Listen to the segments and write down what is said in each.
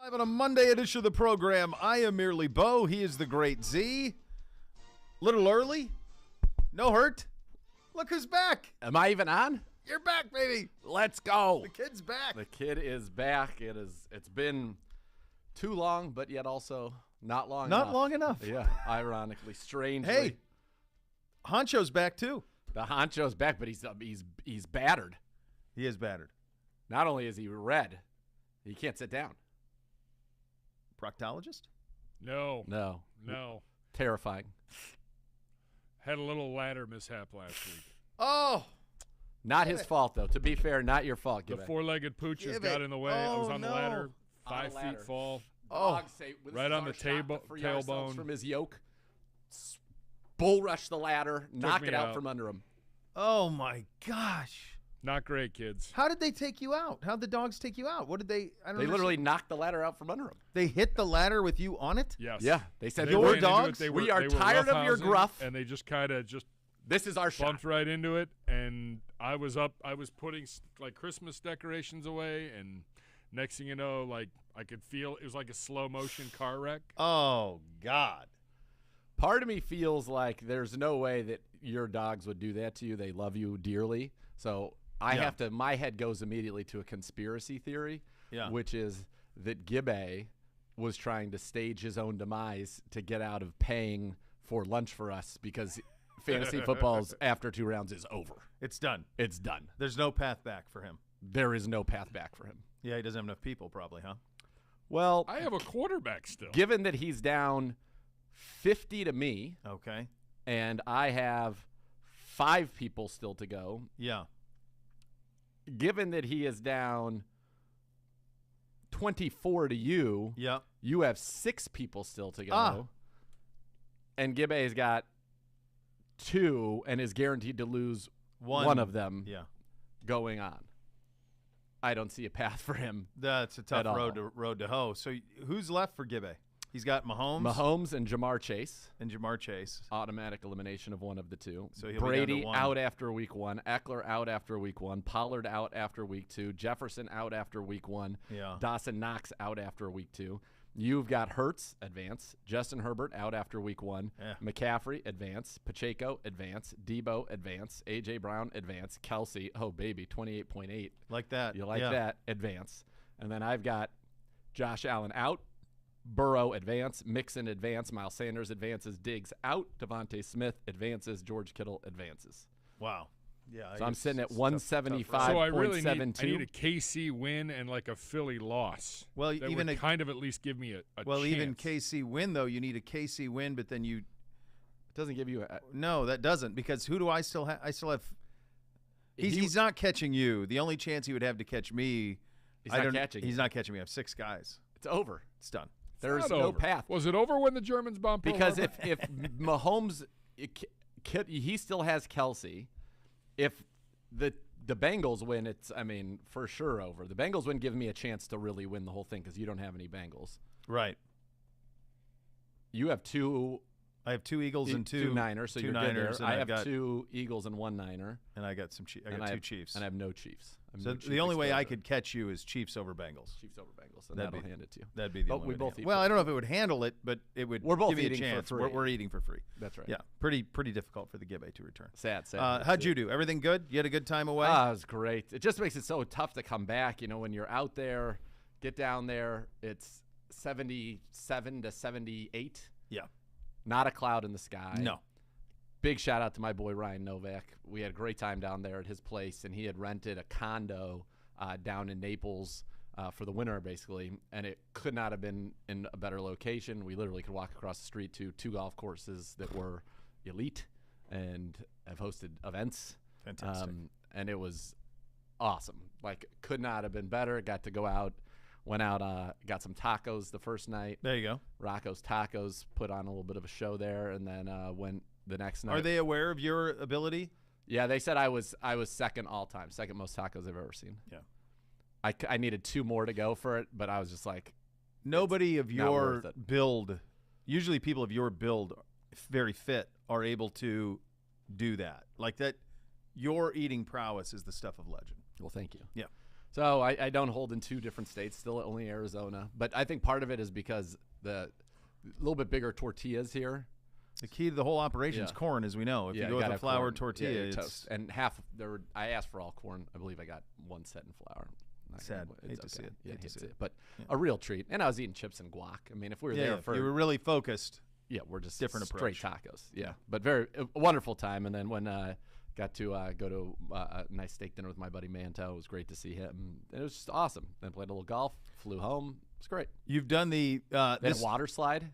Live on a Monday edition of the program, I am merely Bo. He is the great Z. Little early. No hurt. Look who's back. Am I even on? You're back, baby. Let's go. The kid's back. The kid is back. It's been too long, but yet also not long enough. Not long enough. Yeah, ironically, strangely. Hey, Honcho's back too. The honcho's back, but he's battered. He is battered. Not only is he red, he can't sit down. Proctologist? No. Terrifying. Had a little ladder mishap last week. Oh. Not his fault, though. To be fair, not your fault. The four-legged pooches got in the way. I was on the ladder, 5 feet fall. Dogs say, right on the tailbone. From his yoke. Bull rush the ladder, knock it out from under him. Oh, my gosh. Not great, kids. How did they take you out? How did the dogs take you out? What did they? I don't. They literally knocked the ladder out from under him. They hit the ladder with you on it? Yes. Yeah. They said, your dogs? We are tired of your gruff. And they just kind of this is our bumped shot. right into it. And I was putting like Christmas decorations away. And next thing you know, like I could feel it was like a slow motion car wreck. Oh, God. Part of me feels like there's no way that your dogs would do that to you. They love you dearly. So my head goes immediately to a conspiracy theory, which is that Gibbe was trying to stage his own demise to get out of paying for lunch for us because fantasy football's after 2 rounds is over. It's done. It's done. There's no path back for him. There is no path back for him. Yeah, he doesn't have enough people probably, huh? Well, I have a quarterback still. Given that he's down 50 to me, okay, and I have 5 people still to go. Yeah. Given that he is down 24 to you, you have 6 people still to go. And Gibbe's got 2 and is guaranteed to lose one of them going on. I don't see a path for him. That's a tough road to hoe. So who's left for Gibbe? He's got Mahomes and Jamar Chase. Automatic elimination of one of the two. So he'll Brady be down to 1. out after week 1. Eckler out after week 1. Pollard out after week 2. Jefferson out after week 1. Yeah. Dawson Knox out after week 2. You've got Hurts, advance. Justin Herbert out after week 1. Yeah. McCaffrey, advance. Pacheco, advance. Debo, advance. A.J. Brown, advance. Kelsey, oh, baby, 28.8. Like that. You like that, advance. And then I've got Josh Allen out. Burrow, advance. Mixon, advance. Miles Sanders, advances. Diggs out. Devontae Smith, advances. George Kittle, advances. Wow. Yeah. So I'm sitting at 175.72. So I really need a KC win and like a Philly loss. Well, that even would kind of at least give me a chance. Even KC win, though, you need a KC win, but then it doesn't give you a – no, that doesn't, because who do I still have? I still have – he's not catching you. The only chance he would have to catch me – He's not catching me. I have 6 guys. It's over. It's done. There's no path. Was it over when the Germans bombed Pearl Because Harbor? if Mahomes he still has Kelsey. If the Bengals win, it's for sure over. The Bengals win give me a chance to really win the whole thing because you don't have any Bengals. Right. You have 2. I have 2 Eagles and 2 Niners, so you're good there. I have 2 Eagles and 1 Niner. And I got 2 Chiefs. And I have no Chiefs. So the only way I could catch you is Chiefs over Bengals. Chiefs over Bengals, and that'll hand it to you. That'd be the only way. Both eat. Well, I don't know if it would handle it, but it would give me a chance. For free. We're eating for free. That's right. Yeah, pretty difficult for the Gibbe to return. Sad. How'd you do? Everything good? You had a good time away? It was great. It just makes it so tough to come back. You know, when you're out there, get down there, it's 77 to 78. Yeah. Not a cloud in the sky. No. Big shout out to my boy Ryan Novak. We had a great time down there at his place, and he had rented a condo down in Naples for the winter, basically, and it could not have been in a better location. We literally could walk across the street to 2 golf courses that were elite and have hosted events. Fantastic. And it was awesome. Like, could not have been better. Got to go out. Went out, got some tacos the first night. There you go. Rocco's Tacos put on a little bit of a show there, and then went the next night. Are they aware of your ability? Yeah, they said I was second all time, second most tacos I've ever seen. Yeah. I needed 2 more to go for it, but I was just like, nobody of your build, usually people of your build, very fit, are able to do that. Like that, your eating prowess is the stuff of legend. Well, thank you. Yeah. So I don't hold in 2 different states, still only Arizona. But I think part of it is because the little bit bigger tortillas here. The key to the whole operation is corn, as we know. If you go with a flour tortilla, it's toast. And half I asked for all corn. I believe I got 1 set in flour. Sad. Hate to see it. Yeah, hate to see it. But a real treat. And I was eating chips and guac. I mean, if we were there for... you were really focused. Yeah, we're just different straight approach. tacos. Yeah, but a wonderful time. And then when got to go to a nice steak dinner with my buddy Manto, it was great to see him. It was just awesome. Then played a little golf, flew home. It's great. You've done the this water slide.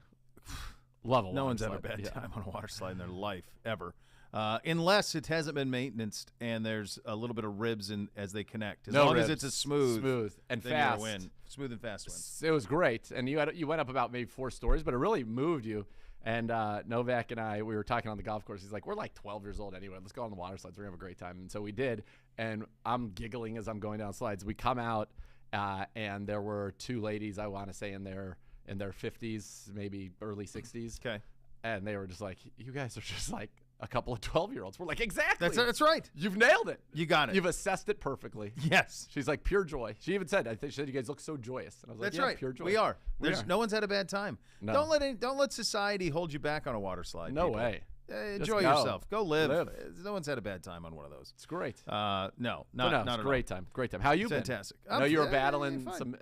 Love a water slide. No one's had a bad time on a water slide in their life ever. Unless it hasn't been maintained and there's a little bit of ribs as they connect. As long as it's a smooth and then fast win. Smooth and fast win. It was great, and you went up about maybe 4 stories, but it really moved you. And Novak and I, we were talking on the golf course. He's like, we're like 12 years old anyway. Let's go on the water slides. We're gonna have a great time. And so we did. And I'm giggling as I'm going down slides. We come out, and there were 2 ladies, I want to say in their 50s, maybe early 60s. Okay. And they were just like, you guys are just like a couple of 12-year-olds. We're like, exactly. That's right. You've nailed it. You got it. You've assessed it perfectly. Yes. She's like, pure joy. She even said, I think she said, you guys look so joyous. And I was like, That's right. Pure joy. We are. We are. No one's had a bad time. No. Don't let society hold you back on a water slide. No people. way. Enjoy yourself. Go live. No one's had a bad time on one of those. It's great. No, not it's at great all. time. Great time. How you been? Fantastic. I know you were battling fine. some.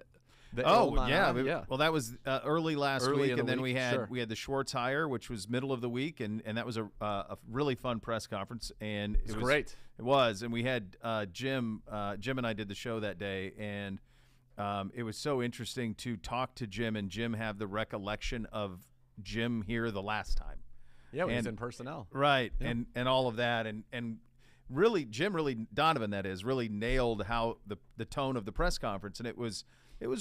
Yeah. Well, that was early last week, and then we had Sure. the Schwartz hire, which was middle of the week, and that was a really fun press conference, and it was great. It was, and we had Jim. Jim and I did the show that day, and it was so interesting to talk to Jim, and Jim have the recollection of Jim here the last time. Yeah, he was in personnel. Right, yeah. and all of that, and really, Jim Donovan, that is, really nailed how the tone of the press conference, and it was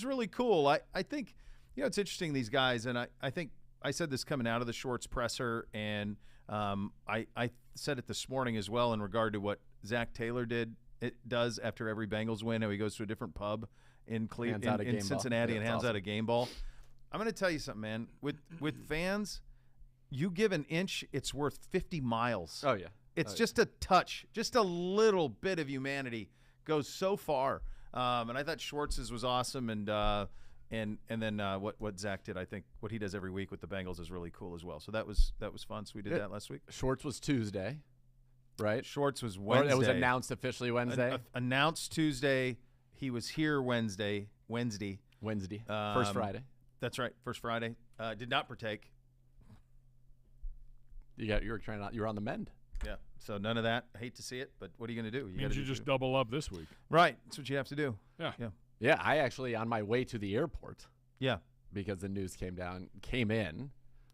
really cool. I think, it's interesting, these guys, and I think I said this coming out of the Schwartz presser, and I said it this morning as well in regard to what Zach Taylor does after every Bengals win, how he goes to a different pub in Cincinnati and hands out a game ball. I'm going to tell you something, man. With fans, you give an inch, it's worth 50 miles. Oh, yeah. It's just a touch, just a little bit of humanity goes so far. And I thought Schwartz's was awesome, and then what Zach did, I think what he does every week with the Bengals is really cool as well. So that was fun. So we did that last week. Schwartz was Tuesday, right? Schwartz was Wednesday. Or it was announced officially Wednesday. Announced Tuesday. He was here Wednesday. First Friday. That's right. First Friday. Did not partake. You were on the mend. Yeah. So none of that. I hate to see it, but what are you going to do? Means you just double up this week. Right. That's what you have to do. Yeah. Yeah. I actually, on my way to the airport. Yeah. Because the news came in.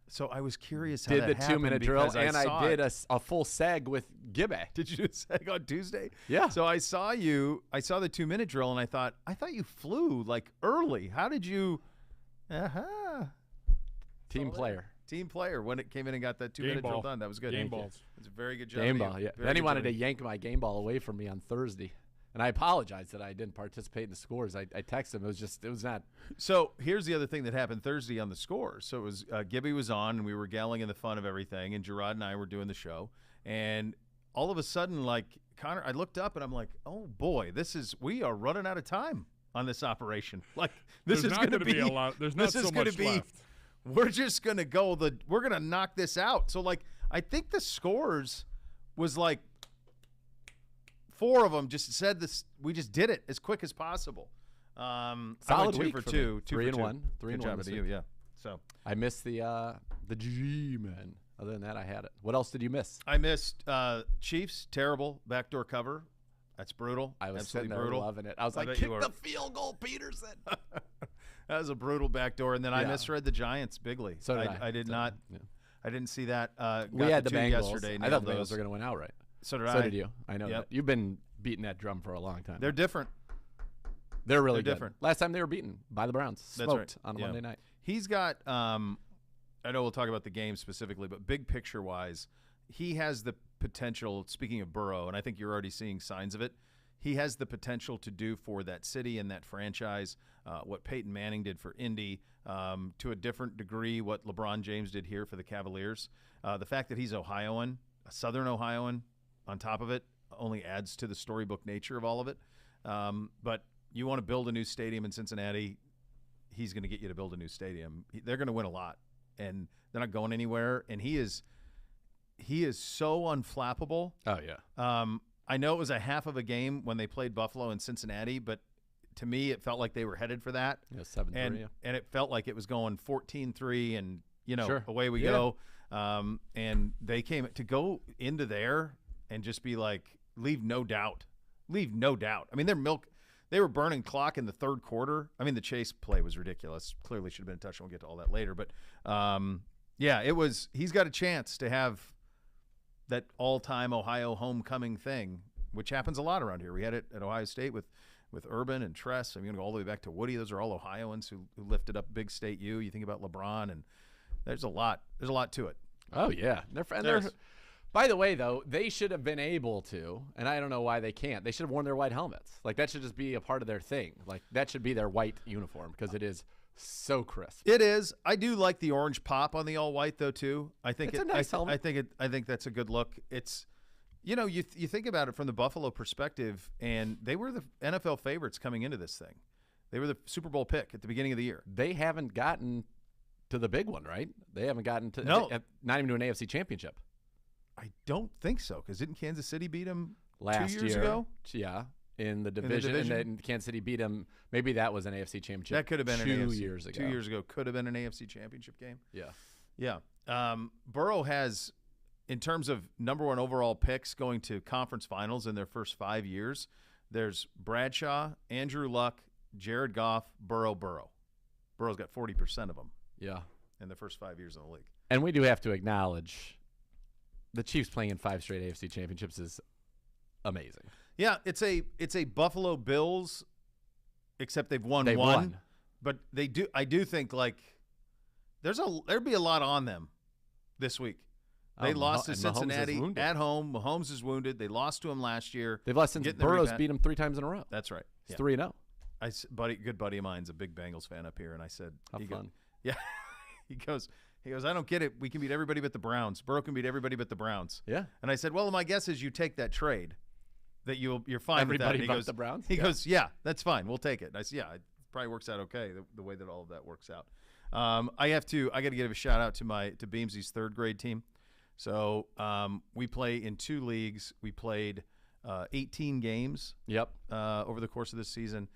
So I was curious how did that the happened 2-minute drill, and I did it. a full seg with Gibbe. Did you do a seg on Tuesday? Yeah. So I saw the 2-minute drill, and I thought you flew like early. How did you? Team player when it came in and got that 2-minute drill done. That was good. Game balls. It's a very good job. Game ball, yeah. Then he wanted to yank my game ball away from me on Thursday. And I apologized that I didn't participate in the scores. I texted him. It was not. So here's the other thing that happened Thursday on the scores. So it was Gibby was on, and we were galling in the fun of everything, and Gerard and I were doing the show. And all of a sudden, like, Connor, I looked up, and I'm like, oh, boy, we are running out of time on this operation. Like, this is going to be a lot. There's not so much left. We're just going to go we're going to knock this out. So, like, I think the scores was like 4 of them just said this. We just did it as quick as possible. Solid week for 2. 3 and 1. 3 and 1 to you, yeah. So I missed the G-men. Other than that, I had it. What else did you miss? I missed Chiefs, terrible backdoor cover. That's brutal. I was absolutely sitting there brutal. loving it. I was like, kick the field goal, Peterson. That was a brutal backdoor, and then I misread the Giants bigly. So did I did not. Yeah. I didn't see that. We had the Bengals yesterday. I thought the Bengals were going to win outright. So did I. So did you. I know that. You've been beating that drum for a long time. They're different. They're really different. Last time they were beaten by the Browns. Smoked on a Monday night. He's got. I know we'll talk about the game specifically, but big picture wise, he has the potential. Speaking of Burrow, and I think you're already seeing signs of it. He has the potential to do for that city and that franchise what Peyton Manning did for Indy, to a different degree what LeBron James did here for the Cavaliers. The fact that he's Ohioan, a Southern Ohioan, on top of it, only adds to the storybook nature of all of it. But you want to build a new stadium in Cincinnati, he's going to get you to build a new stadium. They're going to win a lot, and they're not going anywhere. And he is so unflappable. Oh, yeah. I know it was a half of a game when they played Buffalo and Cincinnati, but to me it felt like they were headed for that. Yeah, 7-3. And it felt like it was going 14-3 and, sure. away we go. And they came to go into there and just be like, leave no doubt. I mean, they were burning clock in the third quarter. I mean, the Chase play was ridiculous. Clearly should have been a touchdown. We'll get to all that later. But, he's got a chance to have that all-time Ohio homecoming thing, which happens a lot around here. We had it at Ohio State with Urban and Tress. I'm going to go all the way back to Woody. Those are all Ohioans who lifted up Big State U. You think about LeBron, and there's a lot to it. Oh, yeah. By the way, though, they should have been able to, and I don't know why they can't. They should have worn their white helmets. Like, that should just be a part of their thing. Like, that should be their white uniform because it is so crisp. It is. I do like the orange pop on the all white though too. I think it's a nice helmet. I think that's a good look. It's, you think about it from the Buffalo perspective, and they were the NFL favorites coming into this thing. They were the Super Bowl pick at the beginning of the year. They haven't gotten to the big one, right? They haven't gotten to not even to an AFC championship. I don't think so, because didn't Kansas City beat them last 2 years ago? Yeah. In the division, and then Kansas City beat them. Maybe that was an AFC championship. That could have been 2 years ago. 2 years ago could have been an AFC championship game. Yeah. Burrow has, in terms of number one overall picks going to conference finals in their first 5 years, there's Bradshaw, Andrew Luck, Jared Goff, Burrow. Burrow's got 40% of them. Yeah. In the first 5 years in the league. And we do have to acknowledge the Chiefs playing in 5 straight AFC championships is amazing. Yeah, it's a Buffalo Bills, except they've won one. But I do think like there'd be a lot on them this week. They lost to Cincinnati at home. Mahomes is wounded. They lost to him last year. They've lost since Burrow's beat him 3 times in a row. That's right. It's 3-0. Good buddy of mine's a big Bengals fan up here, and I said, fun. Yeah, he goes, I don't get it. We can beat everybody but the Browns. Burrow can beat everybody but the Browns. Yeah. And I said, well, my guess is you take that trade. That you're fine everybody with that. But the Browns? He goes, yeah, that's fine. We'll take it. I said, yeah, it probably works out okay the way that all of that works out. I got to give a shout out to Beamsy's third grade team. So we play in 2 leagues. We played 18 games. Yep. Over the course of this season,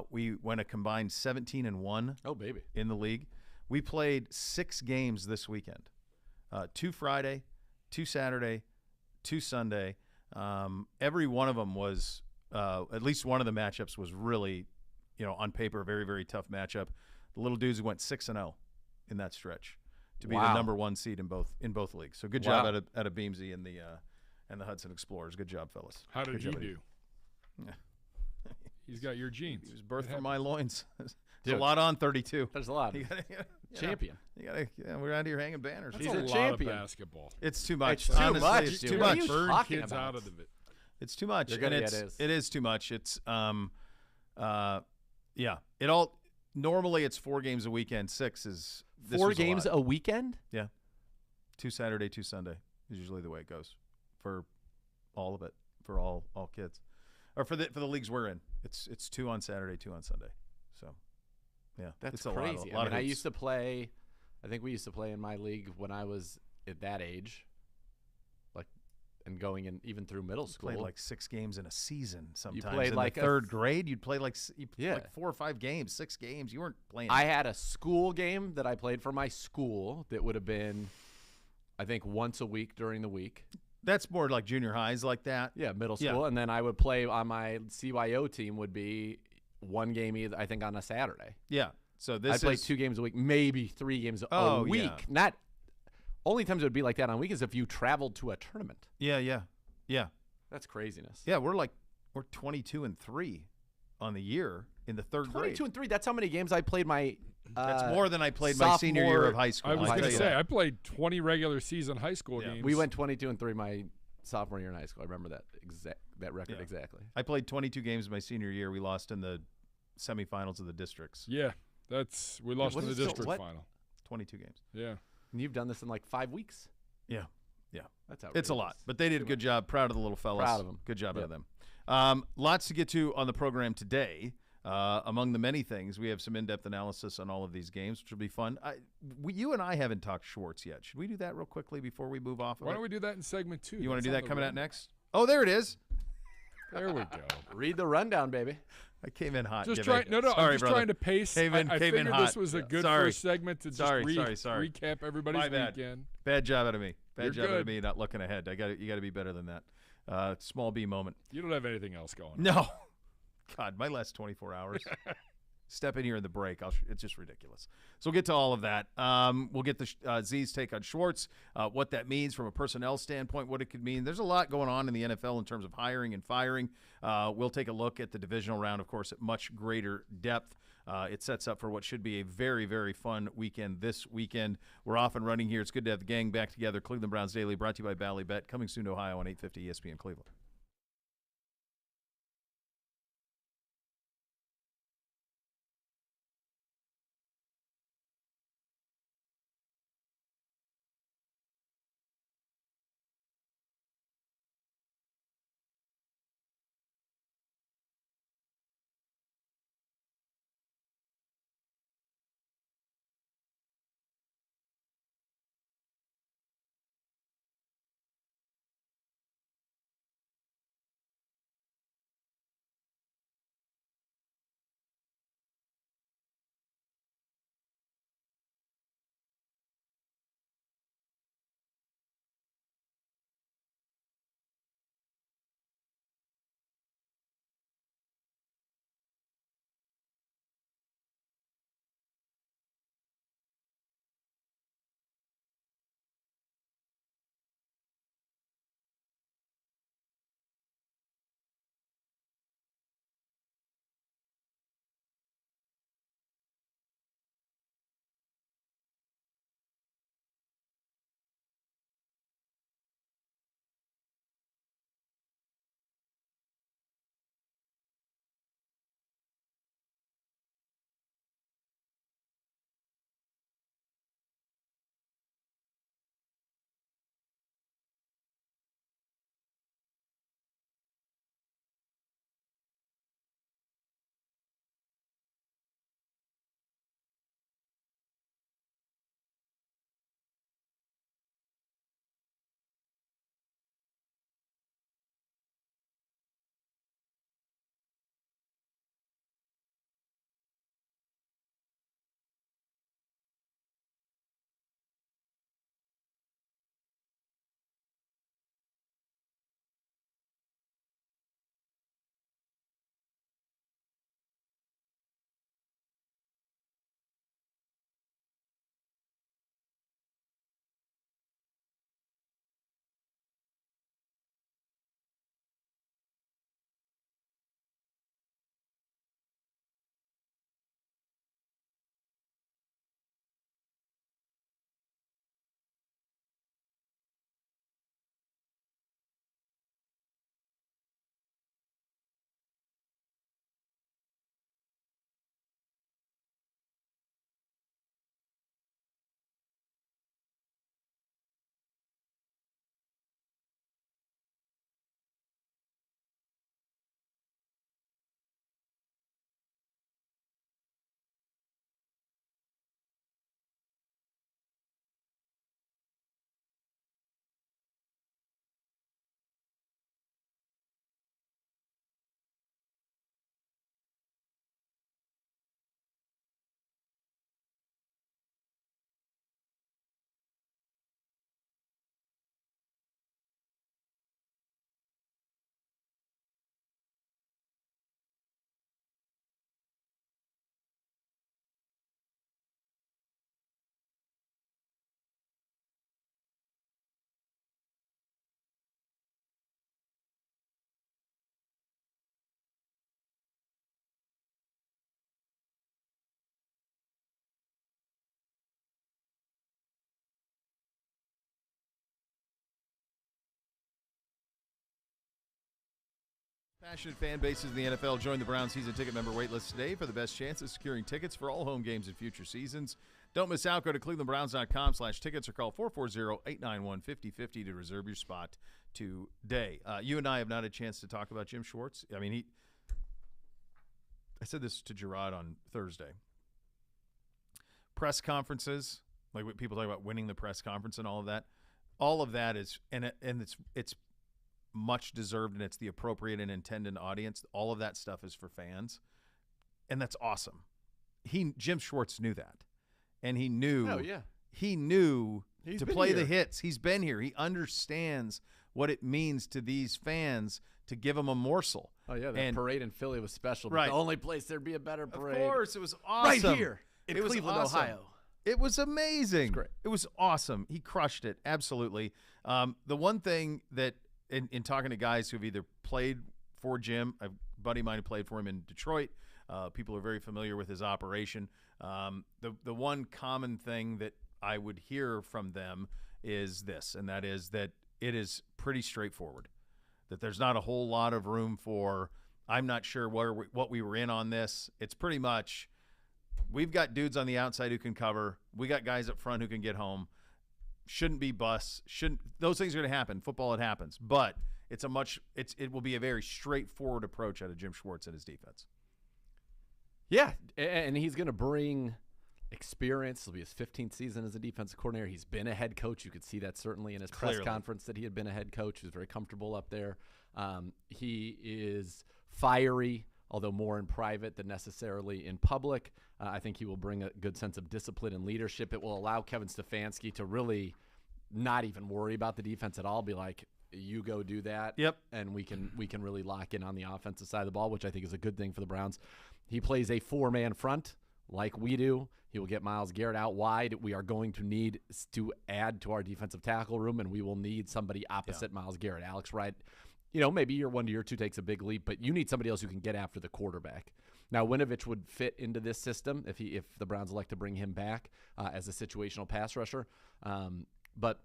we went a combined 17-1. Oh baby! In the league, we played 6 games this weekend. 2 Friday, 2 Saturday, 2 Sunday. Every one of them was at least one of the matchups was really, on paper, a very, very tough matchup. The little dudes went 6-0 in that stretch to be the number 1 seed in both leagues. So good job out of Beamsy and the Hudson Explorers. Good job, fellas. How did he do? He's got your genes. He was birthed from my loins. There's a lot on 32. There's a lot. Champion. We're out here hanging banners. He's a champion. Lot of basketball. It's too much. It's Honestly, much. It's too much. Burn kids out of it. It's too much. It is too much. It's It all normally it's 4 games a weekend. 6 is 4 games a weekend. Yeah, 2 Saturday, 2 Sunday is usually the way it goes for all of it for all kids, or for the leagues we're in. It's 2 on Saturday, 2 on Sunday. So. Yeah, that's crazy. I mean, I used to play. I think we used to play in my league when I was at that age, and going in even through middle school. Played like 6 games in a season. Sometimes you played in like the 3rd grade. You'd play like 4 or 5 games, 6 games. You weren't playing. I had a school game that I played for my school that would have been, I think, once a week during the week. That's more like junior highs like that. Yeah, middle school, and then I would play on my CYO team. Would be 1 game either, I think, on a Saturday. Yeah. So I played 2 games a week, maybe 3 games a week. Yeah. Not only times it would be like that on weekends if you traveled to a tournament. Yeah. That's craziness. Yeah, we're 22-3 on the year in the 3rd grade. 22-3. That's how many games I played my. That's more than I played my senior year of high school. I was going to say I played 20 regular season high school games. We went 22-3 my sophomore year in high school. I remember that record exactly. I played 22 games my senior year. We lost in the semifinals of the districts. Yeah, we lost in the district final. 22 games. Yeah. And you've done this in like 5 weeks. Yeah. That's outrageous. It's a lot, but they did a good job. Proud of the little fellas. Proud of them. Good job out of them. Lots to get to on the program today. Among the many things, we have some in-depth analysis on all of these games, which will be fun. You and I haven't talked Schwartz yet. Should we do that real quickly before we move off of it? Why don't we do that in segment 2? You want to do that coming out next? Oh, there it is. There we go. Read the rundown, baby. I came in hot. I'm just trying to pace. I figured this was a good first segment to just recap everybody's weekend. Bad job out of me. Bad job out of me not looking ahead. You got to be better than that. Small B moment. You don't have anything else going on. No. God, my last 24 hours. Step in here in the break. It's just ridiculous. So we'll get to all of that. We'll get the Z's take on Schwartz, what that means from a personnel standpoint, what it could mean. There's a lot going on in the NFL in terms of hiring and firing. We'll take a look at the divisional round, of course, at much greater depth. It sets up for what should be a very, very fun weekend this weekend. We're off and running here. It's good to have the gang back together. Cleveland Browns Daily, brought to you by Ballybet, coming soon to Ohio on 850 ESPN Cleveland. Passionate fan bases in the NFL. Join the Browns season ticket member waitlist today for the best chance of securing tickets for all home games in future seasons. Don't miss out. Go to clevelandbrowns.com/tickets or call 440-891-5050 to reserve your spot today. You and I have not had a chance to talk about Jim Schwartz. I mean, I said this to Gerard on Thursday. Press conferences, like what people talk about winning the press conference and all of that is, and it's much deserved, and it's the appropriate and intended audience. All of that stuff is for fans, and that's awesome. Jim Schwartz knew that, and he knew. Oh yeah. He knew to play here. The hits. He's been here. He understands what it means to these fans to give them a morsel. Oh, yeah, that parade in Philly was special. Right. The only place there'd be a better parade. Of course, it was awesome. Right here in Cleveland, Ohio. It was amazing. Great. It was awesome. He crushed it, absolutely. The one thing that, in talking to guys who've either played for Jim, a buddy of mine who played for him in Detroit, people are very familiar with his operation. The one common thing that I would hear from them is this, and that is that it is pretty straightforward, that there's not a whole lot of room for, I'm not sure what we were in on this. It's pretty much, we've got dudes on the outside who can cover. We got guys up front who can get home. Shouldn't be busts. Those things are going to happen. Football, it happens. But it will be a very straightforward approach out of Jim Schwartz and his defense. Yeah, and he's going to bring experience. It'll be his 15th season as a defensive coordinator. He's been a head coach. You could see that certainly in his press conference that he had been a head coach. He was very comfortable up there. He is fiery, although more in private than necessarily in public. I think he will bring a good sense of discipline and leadership. It will allow Kevin Stefanski to really not even worry about the defense at all. Be like, you go do that. Yep. And we can really lock in on the offensive side of the ball, which I think is a good thing for the Browns. He plays a 4-man front like we do. He will get Myles Garrett out wide. We are going to need to add to our defensive tackle room, and we will need somebody opposite Myles Garrett. Alex Wright, maybe year 1 to year 2 takes a big leap, but you need somebody else who can get after the quarterback. Now, Winovich would fit into this system if the Browns elect to bring him back as a situational pass rusher. But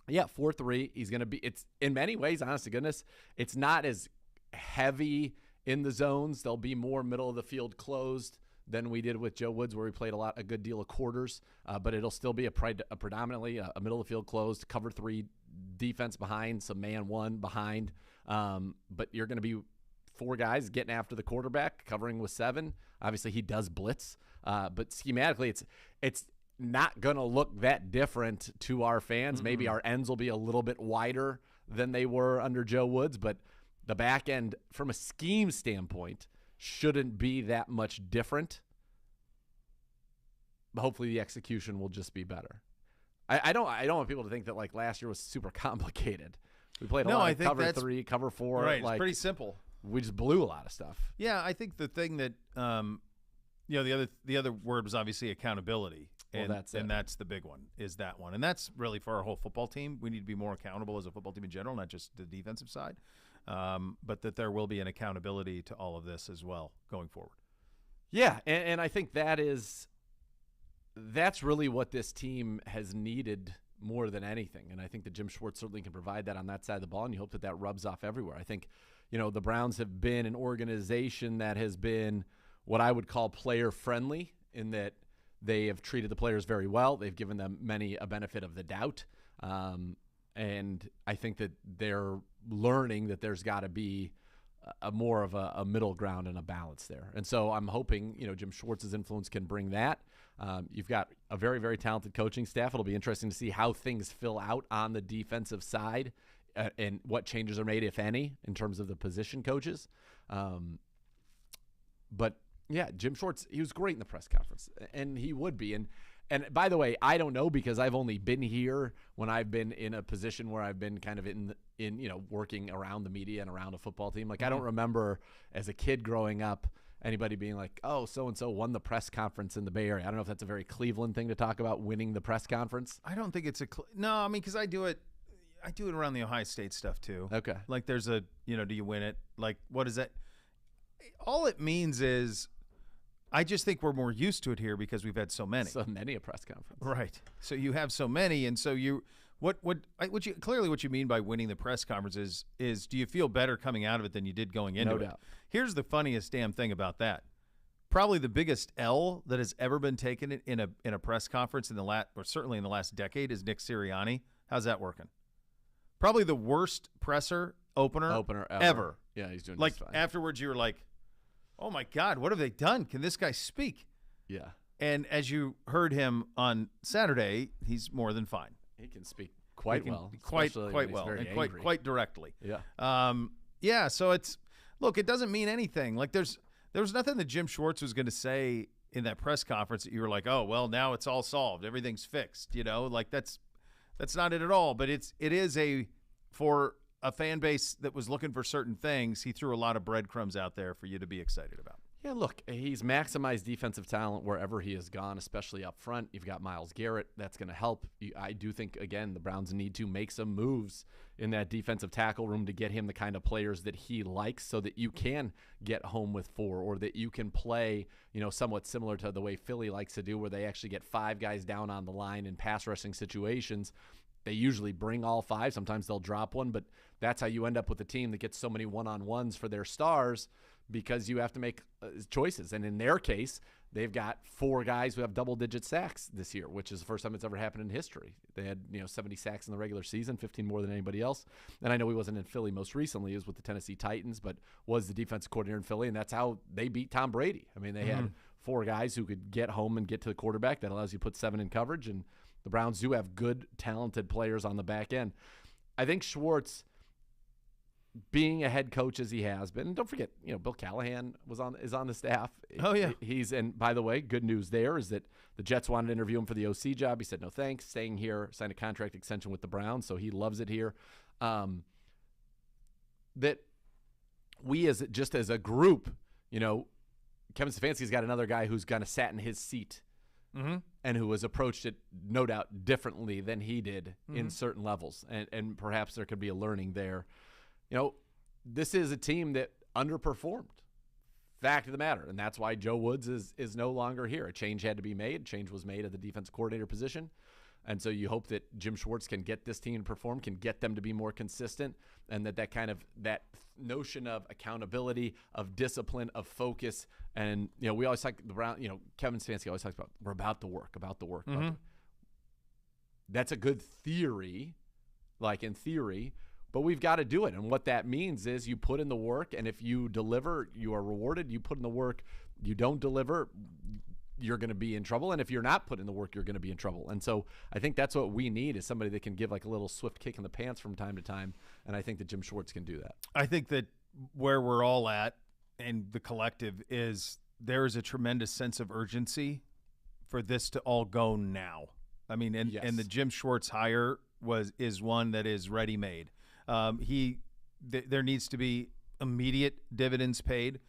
yeah, 4-3. He's going to be. It's in many ways, honest to goodness, it's not as heavy in the zones. There'll be more middle of the field closed than we did with Joe Woods, where we played a good deal of quarters. But it'll still be a predominantly a middle of the field closed, cover 3 defense behind, some man 1 behind. But you're going to be 4 guys getting after the quarterback, covering with 7. Obviously, he does blitz, but schematically, it's not going to look that different to our fans. Mm-hmm. Maybe our ends will be a little bit wider than they were under Joe Woods, but the back end, from a scheme standpoint, shouldn't be that much different. But hopefully the execution will just be better. I don't want people to think that like last year was super complicated. We played a lot of cover 3, cover 4. Right, it's pretty simple. We just blew a lot of stuff. Yeah, I think the thing that the other word was obviously accountability. And that's the big one, is that one. And that's really for our whole football team. We need to be more accountable as a football team in general, not just the defensive side. But that there will be an accountability to all of this as well going forward. Yeah, and I think that's really what this team has needed more than anything. And I think that Jim Schwartz certainly can provide that on that side of the ball, and you hope that rubs off everywhere. I think, the Browns have been an organization that has been what I would call player-friendly, in that they have treated the players very well. They've given them many a benefit of the doubt. And I think that they're learning that there's got to be more of a middle ground and a balance there. And so I'm hoping, Jim Schwartz's influence can bring that. You've got a very, very talented coaching staff. It'll be interesting to see how things fill out on the defensive side and what changes are made, if any, in terms of the position coaches. But yeah, Jim Schwartz, he was great in the press conference, and he would be. And by the way, I don't know, because I've only been here when I've been in a position where I've been kind of in working around the media and around a football team. Like, I don't remember as a kid growing up anybody being like, oh, so-and-so won the press conference in the Bay Area. I don't know if that's a very Cleveland thing to talk about, winning the press conference. I don't think it's no, I mean, because I do it around the Ohio State stuff too. Okay. Like there's do you win it? Like, what is that? All it means is, I just think we're more used to it here because we've had so many. So many a press conference. Right. So you have so many, and so what you mean by winning the press conference is do you feel better coming out of it than you did going into it? No doubt. Here's the funniest damn thing about that. Probably the biggest L that has ever been taken in a press conference certainly in the last decade is Nick Sirianni. How's that working? Probably the worst presser opener ever. ever. Yeah, he's doing like just fine. Afterwards you were like, Oh, my God, what have they done? Can this guy speak? Yeah. And as you heard him on Saturday, he's more than fine. He can speak quite well. Quite well, and quite directly. Yeah. So it doesn't mean anything. Like there was nothing that Jim Schwartz was going to say in that press conference that you were like, oh, well, now it's all solved. Everything's fixed. Like that's not it at all. But it is for a fan base that was looking for certain things, he threw a lot of breadcrumbs out there for you to be excited about. Yeah, look, he's maximized defensive talent wherever he has gone, especially up front. You've got Myles Garrett. That's going to help. I do think, again, the Browns need to make some moves in that defensive tackle room to get him the kind of players that he likes so that you can get home with 4 or that you can play, somewhat similar to the way Philly likes to do where they actually get 5 guys down on the line in pass rushing situations. They usually bring all 5. Sometimes they'll drop one, but that's how you end up with a team that gets so many one-on-ones for their stars because you have to make choices. And in their case, they've got 4 guys who have double-digit sacks this year, which is the first time it's ever happened in history. They had 70 sacks in the regular season, 15 more than anybody else. And I know he wasn't in Philly most recently. He was with the Tennessee Titans, but was the defensive coordinator in Philly, and that's how they beat Tom Brady. I mean, they had 4 guys who could get home and get to the quarterback. That allows you to put 7 in coverage, and the Browns do have good, talented players on the back end. I think Schwartz, being a head coach as he has been, and don't forget, Bill Callahan is on the staff. Oh yeah, and by the way, good news there is that the Jets wanted to interview him for the OC job. He said no thanks, staying here, signed a contract extension with the Browns, so he loves it here. That we as a group, Kevin Stefanski's got another guy who's kind of sat in his seat. Mm-hmm. And who has approached it, no doubt, differently than he did in certain levels. And perhaps there could be a learning there. This is a team that underperformed. Fact of the matter. And that's why Joe Woods is no longer here. A change had to be made. A change was made at the defensive coordinator position. And so you hope that Jim Schwartz can get this team to perform, can get them to be more consistent, and that notion of accountability, of discipline, of focus. And, we always talk Kevin Stefanski always talks about, we're about the work. That's a good theory, like in theory, but we've got to do it. And what that means is you put in the work, and if you deliver, you are rewarded. You put in the work, you don't deliver, you're going to be in trouble. And if you're not putting in the work, you're going to be in trouble. And so I think that's what we need, is somebody that can give like a little swift kick in the pants from time to time. And I think that Jim Schwartz can do that. I think that where we're all at and the collective is there is a tremendous sense of urgency for this to all go now. I mean, and the Jim Schwartz hire is one that is ready-made. There needs to be immediate dividends paid.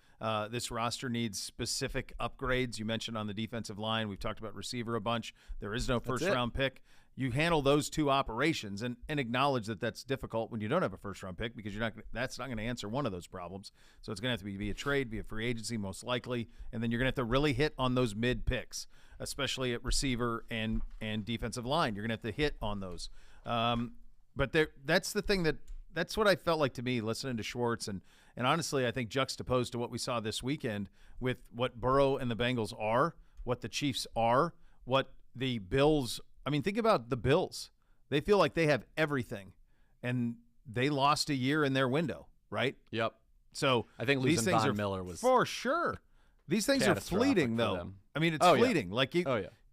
This roster needs specific upgrades. You mentioned on the defensive line. We've talked about receiver a bunch. There is no first-round pick. You handle those 2 operations and acknowledge that that's difficult when you don't have a first-round pick, because that's not going to answer one of those problems. So it's going to have to be via trade, via free agency most likely, and then you're going to have to really hit on those mid-picks, especially at receiver and defensive line. You're going to have to hit on those. But that's the thing that's what I felt like to me listening to Schwartz. And honestly, I think juxtaposed to what we saw this weekend with what Burrow and the Bengals are, what the Chiefs are, what the Bills – I mean, think about the Bills. They feel like they have everything, and they lost a year in their window, right? Yep. So I think these things Von Miller was for sure. These things are fleeting, though. Them. I mean, it's fleeting. Yeah. Like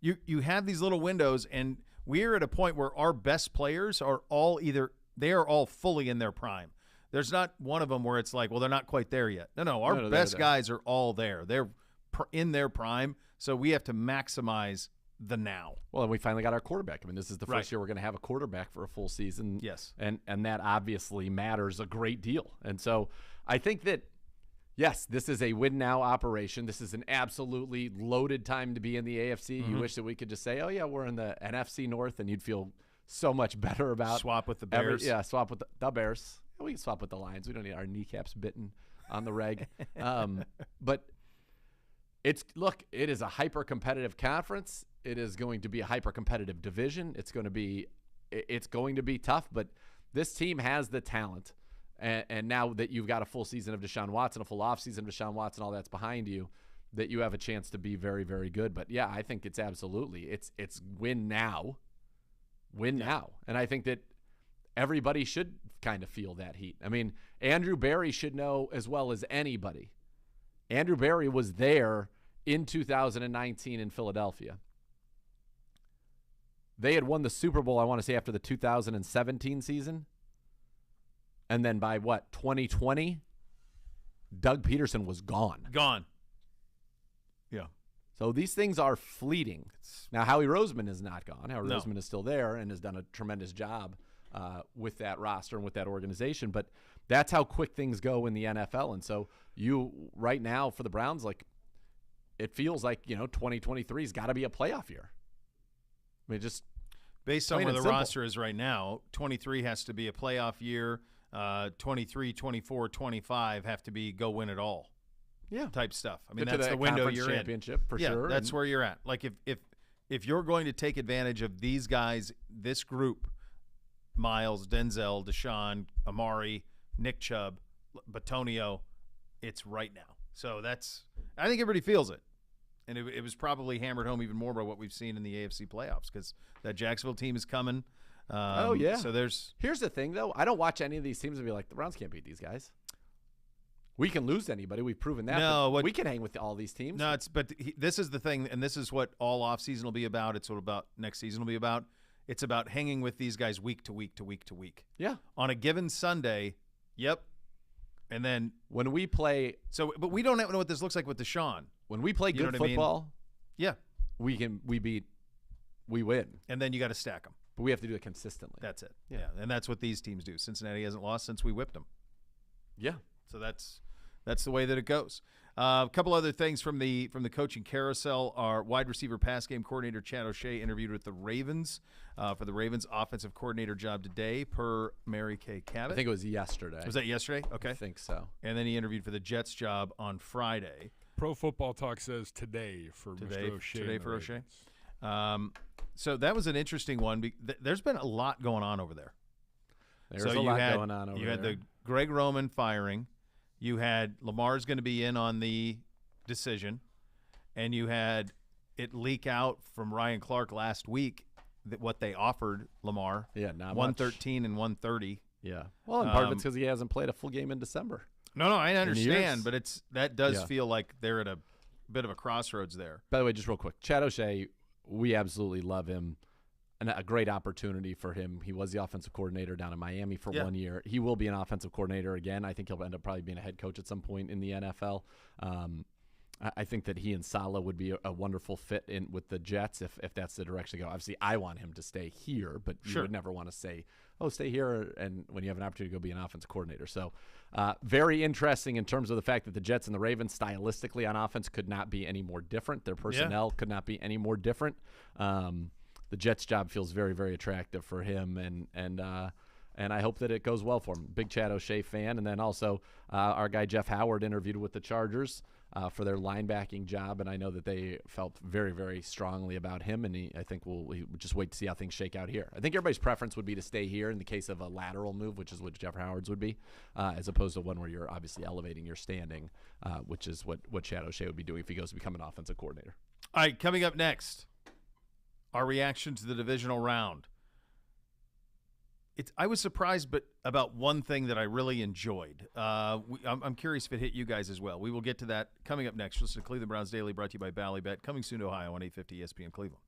you have these little windows, and we're at a point where our best players are all fully in their prime. There's not one of them where it's like, well, they're not quite there yet. No, our best guys are all there. They're in their prime, so we have to maximize the now. Well, and we finally got our quarterback. I mean, this is the first year we're going to have a quarterback for a full season. Yes. And that obviously matters a great deal. And so I think that, yes, this is a win-now operation. This is an absolutely loaded time to be in the AFC. Mm-hmm. You wish that we could just say, oh, yeah, we're in the NFC North, and you'd feel so much better about swap with the Bears. Swap with the Bears. We can swap with the Lions. We don't need our kneecaps bitten on the reg. But it is a hyper-competitive conference. It is going to be a hyper-competitive division. It's going to be tough, but this team has the talent. And now that you've got a full season of Deshaun Watson, a full offseason of Deshaun Watson, all that's behind you, that you have a chance to be very, very good. But, yeah, I think it's absolutely – it's win now. Win now. And I think that everybody should kind of feel that heat. I mean, Andrew Berry should know as well as anybody. Andrew Berry was there in 2019 in Philadelphia. They had won the Super Bowl, I want to say, after the 2017 season. And then by, 2020, Doug Peterson was gone. Gone. Yeah. So these things are fleeting. Now, Howie Roseman is not gone. Howie Roseman is still there and has done a tremendous job with that roster and with that organization. But that's how quick things go in the NFL. And so right now for the Browns, it feels like, 2023's got to be a playoff year. I mean, just based on where the roster is right now, 23 has to be a playoff year. 23, 24, 25 have to be go win it all. Yeah. Type stuff. I mean, Get that's to the window you're in. Championship for sure. That's where you're at. Like if you're going to take advantage of these guys, this group, Miles, Denzel, Deshaun, Amari, Nick Chubb, Batonio, it's right now. So I think everybody feels it. And it was probably hammered home even more by what we've seen in the AFC playoffs because that Jacksonville team is coming. Oh, yeah. So here's the thing, though. I don't watch any of these teams and be like, the Browns can't beat these guys. We can lose to anybody. We've proven that. No, we can hang with all these teams. No, this is the thing, and this is what all offseason will be about. It's what about next season will be about. It's about hanging with these guys week to week to week to week. Yeah. On a given Sunday, yep. And then when we play – but we don't know what this looks like with Deshaun. When we play good football, yeah, we win. And then you got to stack them. But we have to do it consistently. That's it. Yeah. And that's what these teams do. Cincinnati hasn't lost since we whipped them. Yeah. So that's the way that it goes. A couple other things from the coaching carousel. Our wide receiver pass game coordinator Chad O'Shea interviewed with the Ravens for the Ravens offensive coordinator job today per Mary Kay Cabot. I think it was yesterday. Was that yesterday? Okay. I think so. And then he interviewed for the Jets job on Friday. Pro Football Talk says today for Mr. O'Shea. Today for O'Shea. So that was an interesting one. There's been a lot going on over there. There's a lot going on over there. You had the Greg Roman firing. You had Lamar's going to be in on the decision. And you had it leak out from Ryan Clark last week that what they offered Lamar. Yeah, not 113 and 130. Yeah. Well, and part of it's because he hasn't played a full game in December. No, I understand, but that does feel like they're at a bit of a crossroads there. By the way, just real quick, Chad O'Shea, we absolutely love him. And a great opportunity for him. He was the offensive coordinator down in Miami for 1 year. He will be an offensive coordinator again. I think he'll end up probably being a head coach at some point in the NFL. I think that he and Saleh would be a wonderful fit in with the Jets if that's the direction to go. Obviously, I want him to stay here, but you would never want to say, oh, stay here, and when you have an opportunity to go be an offensive coordinator. So very interesting in terms of the fact that the Jets and the Ravens stylistically on offense could not be any more different. Their personnel could not be any more different. The Jets job feels very, very attractive for him, and I hope that it goes well for him. Big Chad O'Shea fan, and then also our guy Jeff Howard interviewed with the Chargers for their linebacking job, and I know that they felt very, very strongly about him, and I think we'll just wait to see how things shake out here. I think everybody's preference would be to stay here in the case of a lateral move, which is what Jeff Howard's would be, as opposed to one where you're obviously elevating your standing, which is what Chad O'Shea would be doing if he goes to become an offensive coordinator. All right, coming up next, our reaction to the divisional round. I was surprised, but about one thing that I really enjoyed. I'm curious if it hit you guys as well. We will get to that coming up next. Listen to Cleveland Browns Daily, brought to you by Ballybet. Coming soon to Ohio on 850 ESPN Cleveland.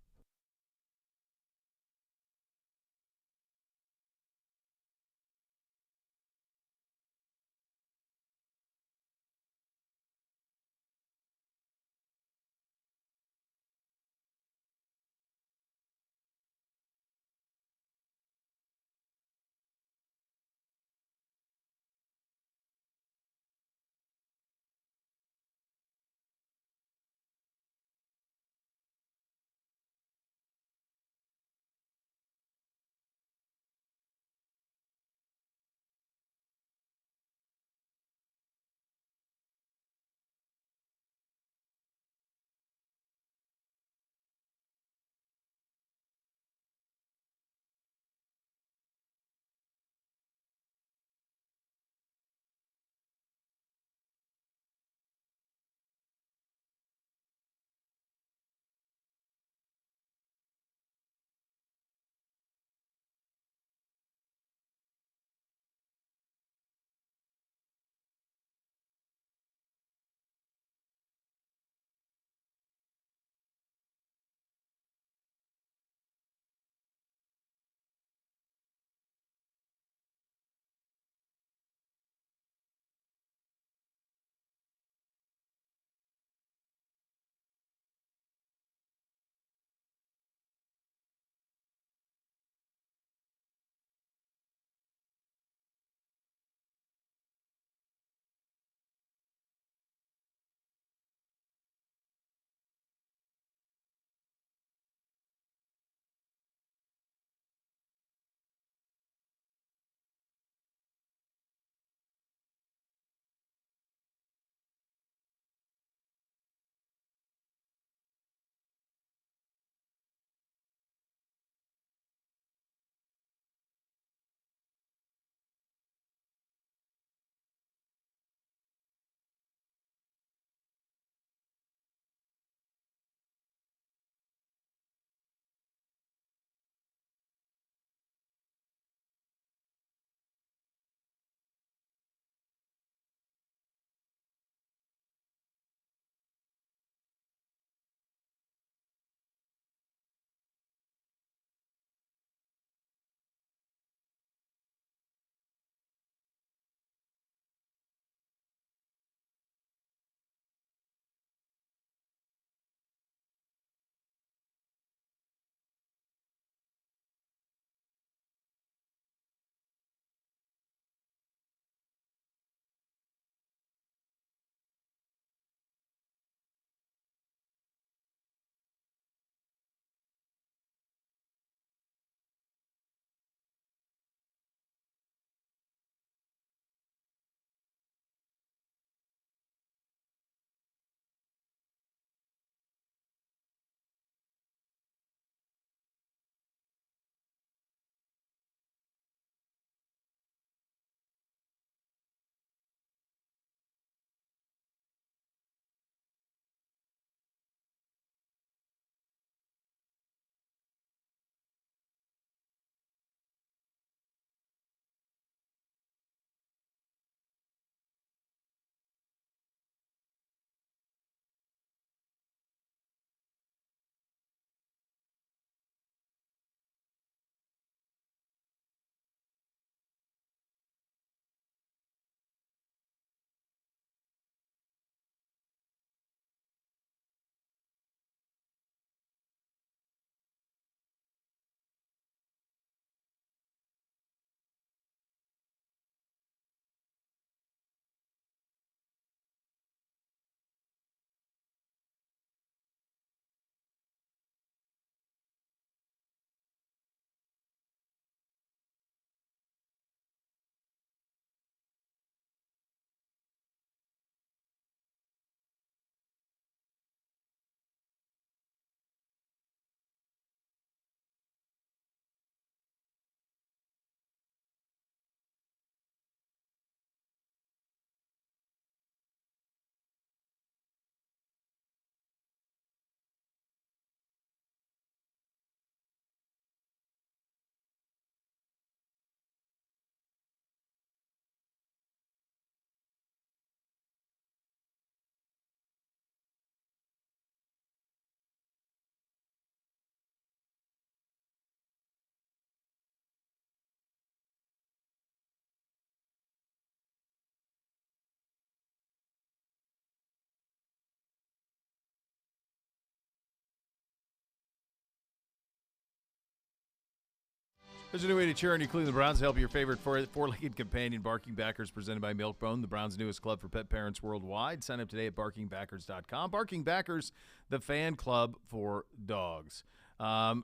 There's a new way to cheer on your Cleveland Browns to help your favorite four-legged companion. Barking Backers, presented by Milkbone, the Browns' newest club for pet parents worldwide. Sign up today at barkingbackers.com. Barking Backers, the fan club for dogs. All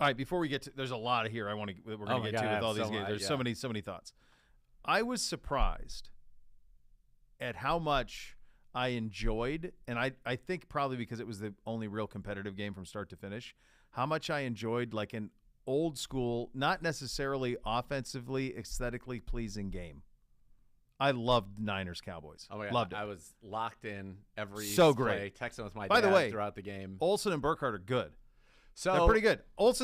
right, before we get to, there's a lot of here we're going to get to with all these games. There's so many thoughts. I was surprised at how much I enjoyed, and I think probably because it was the only real competitive game from start to finish, how much I enjoyed like an old school, not necessarily offensively, aesthetically pleasing game. I loved Niners Cowboys. Oh my God. Loved it. I was locked in every so play, great. texting with my By dad the way, throughout the game. Olsen and Burkhardt are good. So they're pretty good. Olsen